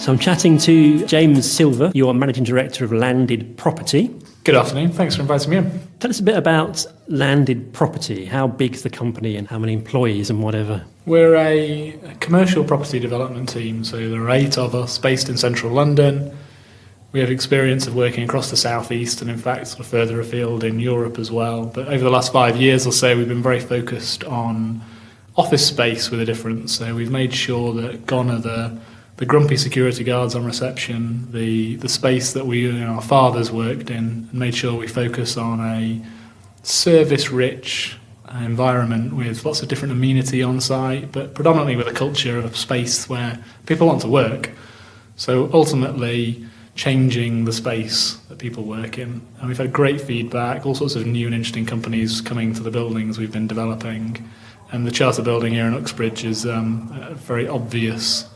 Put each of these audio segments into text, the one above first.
So I'm chatting to James Silver. You're Managing Director of Landid Property. Good afternoon. Thanks for inviting me in. Tell us a bit about Landid Property. How big's the company and how many employees and whatever? We're a commercial property development team, so there are 8 of us based in central London. We have experience of working across the southeast and in fact sort of further afield in Europe as well. But over the last 5 years or so, we've been very focused on office space with a difference. So we've made sure that gone are the grumpy security guards on reception, the space that our fathers worked in, and made sure we focus on a service-rich environment with lots of different amenity on site, but predominantly with a culture of space where people want to work. So ultimately, changing the space that people work in. And we've had great feedback, all sorts of new and interesting companies coming to the buildings we've been developing. And the Charter building here in Uxbridge is a very obvious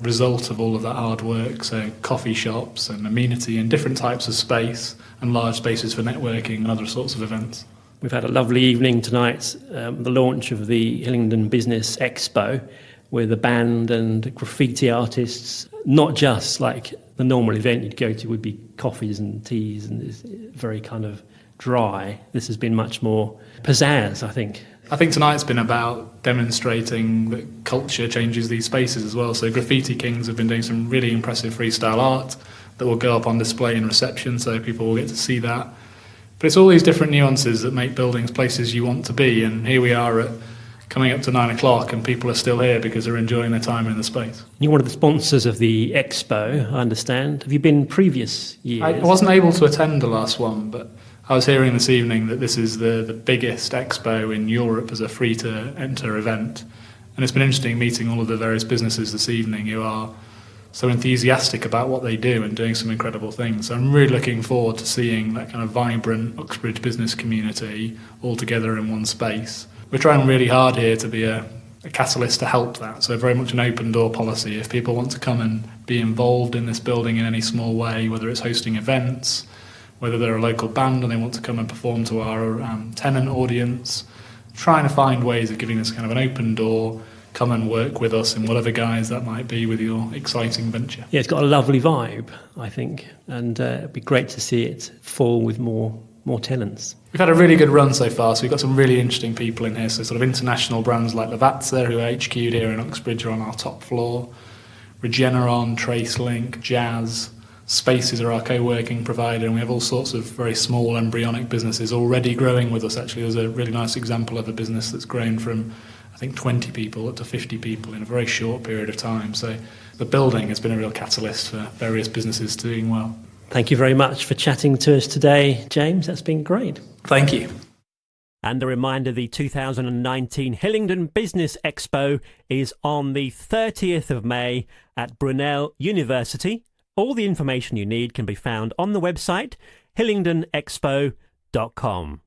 result of all of that hard work. So coffee shops and amenity and different types of space and large spaces for networking and other sorts of events. We've had a lovely evening tonight, the launch of the Hillingdon Business Expo with a band and graffiti artists, not just like the normal event you'd go to would be coffees and teas and it's very kind of dry. This has been much more pizzazz, I think. I think tonight's been about demonstrating that culture changes these spaces as well. So Graffiti Kings have been doing some really impressive freestyle art that will go up on display in reception, so people will get to see that. But it's all these different nuances that make buildings places you want to be, and here we are coming up to 9 o'clock and people are still here because they're enjoying their time in the space. You're one of the sponsors of the Expo, I understand. Have you been previous years? I wasn't able to attend the last one, but I was hearing this evening that this is the biggest expo in Europe as a free-to-enter event. And it's been interesting meeting all of the various businesses this evening who are so enthusiastic about what they do and doing some incredible things. So I'm really looking forward to seeing that kind of vibrant Uxbridge business community all together in one space. We're trying really hard here to be a catalyst to help that. So very much an open door policy. If people want to come and be involved in this building in any small way, whether it's hosting events, whether they're a local band and they want to come and perform to our tenant audience, trying to find ways of giving this kind of an open door, come and work with us in whatever guise that might be with your exciting venture. Yeah, it's got a lovely vibe, I think, and it'd be great to see it full with more tenants. We've had a really good run so far, so we've got some really interesting people in here, so sort of international brands like Lavazza, who are HQ'd here in Uxbridge, are on our top floor, Regeneron, Tracelink, Jazz. Spaces are our co-working provider, and we have all sorts of very small embryonic businesses already growing with us. Actually, there's a really nice example of a business that's grown from, I think, 20 people up to 50 people in a very short period of time. So the building has been a real catalyst for various businesses doing well. Thank you very much for chatting to us today, James. That's been great. Thank you. And a reminder, the 2019 Hillingdon Business Expo is on the 30th of May at Brunel University. All the information you need can be found on the website hillingdonexpo.com.